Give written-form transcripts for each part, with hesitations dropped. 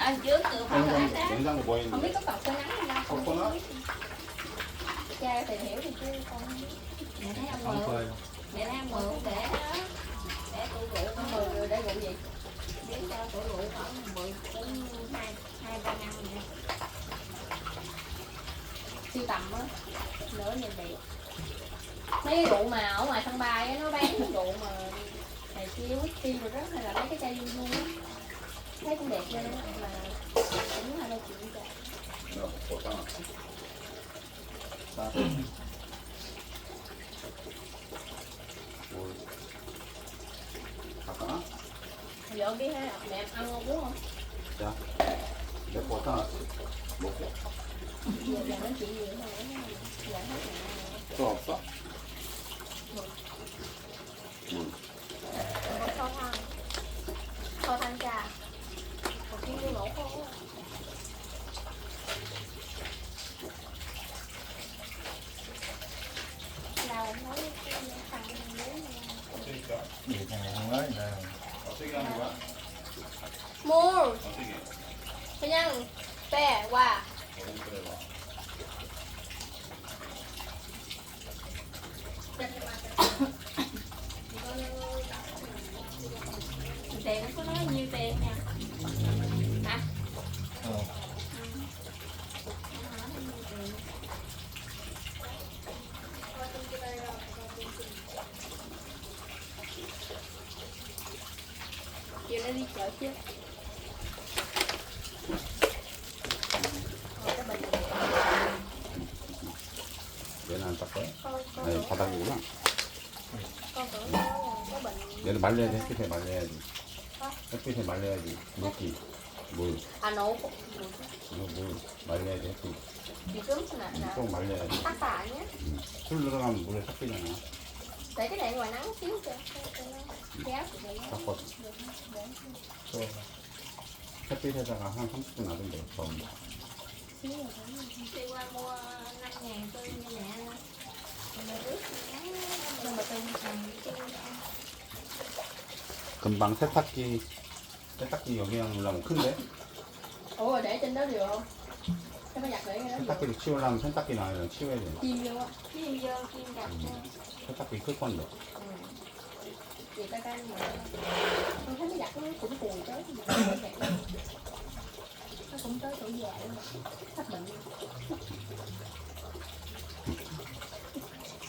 ăn trước từ phòng ăn đó. 냉장고 뭐 Không biết 있는데? có cọc cơ nắng không đâu. Có đó. Cha tìm hiểu thì chứ con không biết. Mẹ thấy ăn mượn. Phơi. Mẹ thấy ăn mượn để đó. Để tủ rượu nó 10 người để rượu gì? Để cho tủ rượu khoảng 10 đến 2-3 năm vậy. Siêu tầm á. Nữa như vậy. Mấy cái rượu mà ở ngoài sân bay á, nó bán cái rượu mà này kia whisky rồi đó, hay là mấy cái chai luôn á, thấy cũng đẹp ghê đó, mà cũng là đâu chuyện cả. 갖다 여기 해, mẹ ăn ngon đúng không? 자, 내 갖다 먹고. Giờ nói chuyện gì nữa không? Giờ hết 또 없어? có kho than trà, một cái như lỗ khô. Nào nói cái thằng nếu Gì thằng này không nói là 어떻게 하는 거야? mua 어떻게? 그냥 빼 와. 그래봐. Tiền nó có nói nhiêu tiền nè hả? Chiều nó đi chợ chứ. 얘는 안 닦아요? Con 아니, 바닥이구나. tưởng nó có bệnh. 얘는 말려야지, 햇빛에 말려야지. 햇빛에 말려야지. 물기. 물. À nổ 이거 물 말려야지, 햇빛. chị cướp nè nè 꼭 말려야지. tắt tạ nhé. 술 들어가면 물에 섞이잖아. Để cái này ngoài nắng xíu cho nó kéo thì vậy đó. 섞어서. 또 햇빛에다가 한 30분 놔두면 돼, 처음. Xíu rồi đi qua mua 5.000 tôi như mẹ mà ướt nắng nhưng mà tôi thằng 금방 세탁기 여기 하려면 큰데? ủa rồi để trên đó được không? Cái phải giặt để cái đó được. 세탁기를 치우려면 세탁기는 아니라 치워야 돼. Chim vô á, chim vô, chim giặt vô. 세탁기 클 건데. Chị ta cái mà tôi thấy nó giặt nó cũng cùi tới nó cũng tới tuổi già luôn hết bệnh.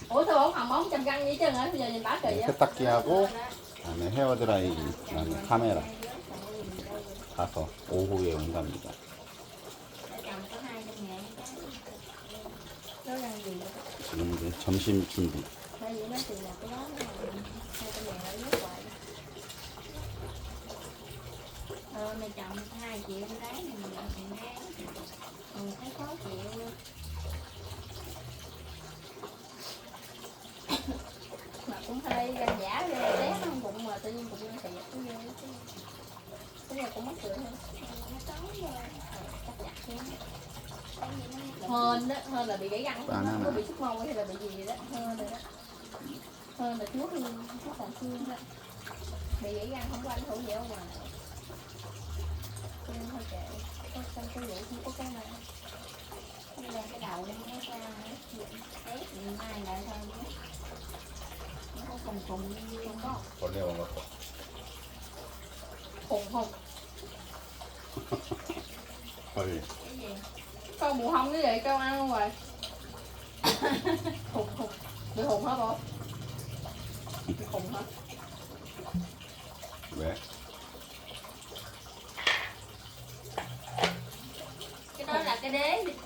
ủa sao ổng hồng bóng 100 cân vậy chứ hả? Bây giờ nhìn bả kỳ á. 세탁기하고 그다음에 헤어드라이기, 그다음에 카메라 가서 오후에 온답니다. 지금 이제 점심 준비. Mày chồng 2 triệu con gái mình làm chuyện gái thấy khó chịu luôn. Mà cũng hơi gan giả ghê, té không bụng mà tự nhiên bụng nó xẹt cũng ghê chứ. Cái này cũng mắc cười hơn. Nó trống rồi, chắc chặt luôn. Hơn là bị gãy răng, có bị sút mông hay là bị gì đó, hơn rồi đó. Hơn là thuốc còn xương đó. Bị gãy răng không có ảnh hưởng gì ở ngoài. Nên thôi kệ, có trong cái vụ không có cái này. Nó lên cái đầu nó ra tét mai lại thôi. Nó có cùng không có. 원래 온 것도. Khùng không? 헐. Cái gì? Con mù hông cái gì con ăn luôn rồi. Khùng. Bị khùng hả bộ? Bị khùng hả? 왜? Cái đó là cái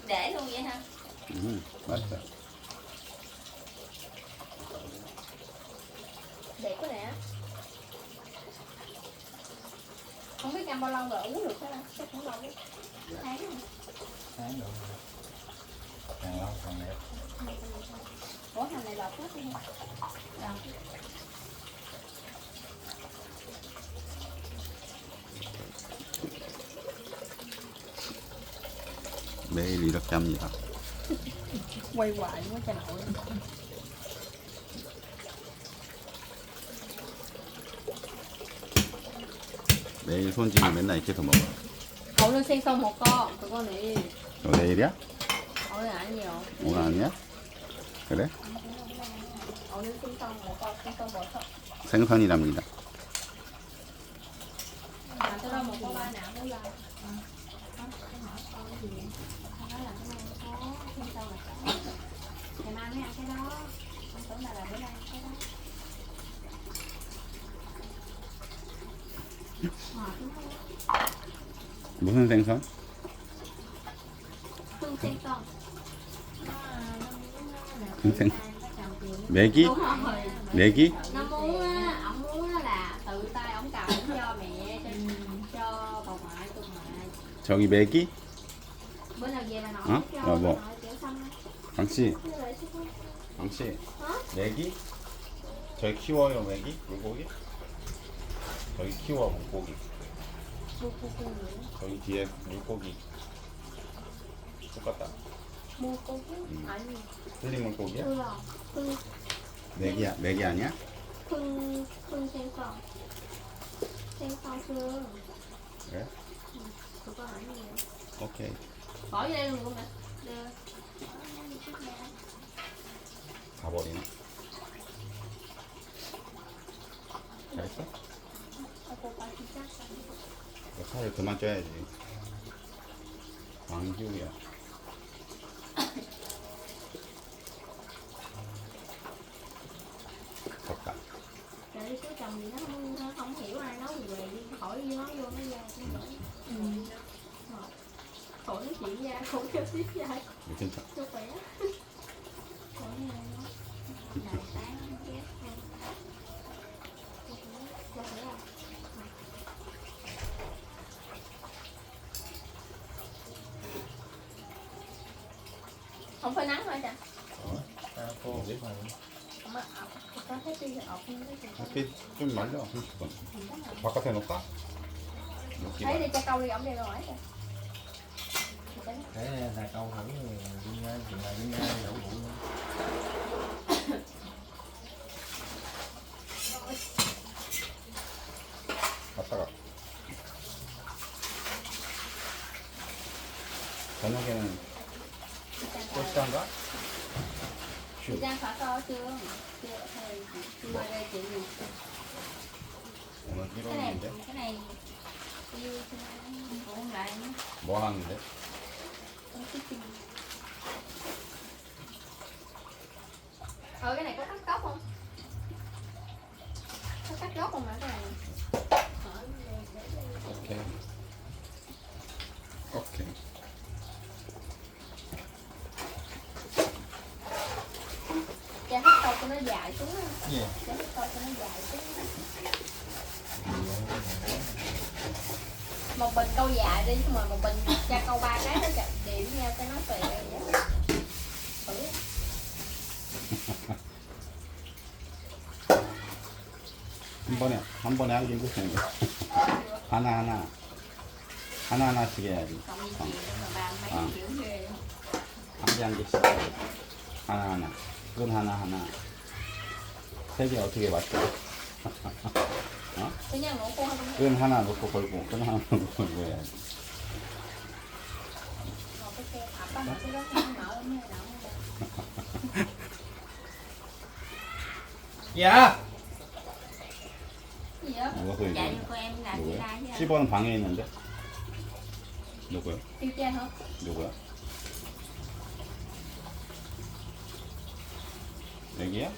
để luôn vậy hả? 맛있어. Đẹp quá nè. Không biết ăn bao lâu rồi uống được hả? Chắc cũng lâu đấy. Tháng rồi. sáng rồi. Càng lâu càng đẹp. Ủa hành này lọt hết luôn hả? Lọt. 매일 이렇게 합니다. Quay hoài quá trời nội. 매일 손질을 맨날 이렇게 해서 먹어요. 오늘 생선 một con, 그거 내일. 내일이야? 오늘 아니요. 오늘 아니야? 그래? 오늘 생선 một con, 생선 버섯. 생선이랍니다. Mà tôi đâu một con ba nào cũng là. Tôi hỏi con cái gì? Con nói là cái này có sinh son là có. Ngày mai mới ăn cái đó. Con tưởng là bữa nay ăn cái đó. Ngọt lắm. 무슨 생선? Hương sinh son. hương sinh 메기? Đúng rồi. 메기? Nó muốn á, ổng muốn á là tự tay ổng cầm ổng cho mẹ, cho bà ngoại, tôi ngoại. 저기 메기? Bữa nào về bà nội Hả? cho Rồi, bà bộ. nội kiểu xong á. 강씨, Như vậy chứ không? 강씨, Hả? 메기? 저희 키워요 메기? 물고기? 저희 키워 물고기. 저기 뒤에 물고기. 똑같다. 물고기? 아니. 틀린 물고기야? 그거. 메기야, 메기 아니야? 큰 생선. 생선 큰. 그래? 그거 아니에요. 오케이. bỏ vô đây luôn không mẹ? Được. 가버리네. 잘했어? 이거 살을 그만 쪄야지. 왕규야. 덥다. Để đi cứu chồng gì nó không hiểu ai nói gì về đi hỏi đi nói vô nó ra cái nữa. Khổ nói chuyện ra, khổ kêu tiếp ra. 괜찮다. Cho khỏe. Khổ nghe nó. Đại tán nó ghét thôi. Cho khỏe à? Không phải nắng thôi chà. khô biết mà. Mà có thấy đi ọc như thế gì 햇빛 좀 말려 30분. 바깥에 놓을까? thấy đi cho câu đi ổng đi rồi kìa. Thế là câu thử rồi đi nha, chuyện này đi nha, đổ bụng luôn. 갔다가 저녁에는 꽃장가? Chị Trang phải coi chưa? Chưa thôi, chưa qua đây chị gì? 오늘 Cái này, 1일인데 cái này yêu cũng lại nữa. 뭐 하는데? Cái này có cắt gốc không? Có cắt gốc không mà cái này? 오케이. 오케이. Trang hết câu cho nó dài xuống á. Gì? Trang hết câu cho nó dài xuống. Một bình câu dài đi, nhưng mà một bình cha câu 3 cái nó chặt điểm nhau cho nó tùy vậy á. Thử. 한 번에 하기 힘드시네. 하나하나씩 해야지. Cộng gì chuyện mà bàn mấy À. kiểu ghê. 한 개씩. 하나하나. 끈 하나하나. 세 개 어떻게 맞춰? 그냥 놓고 하면 끈 하나 놓고 걸고, 끈 하나 놓고 걸고 해야지. một cái xe thập á, cái đó không mở lắm hay nào không được. 야! Cái gì đó? 누가 소리 Dạ 지르는 nhưng cô em làm chị 누구야? lai chứ. 10번 방에 있는데? 누구야? Tiêu cha hả? 누구야? 여기야?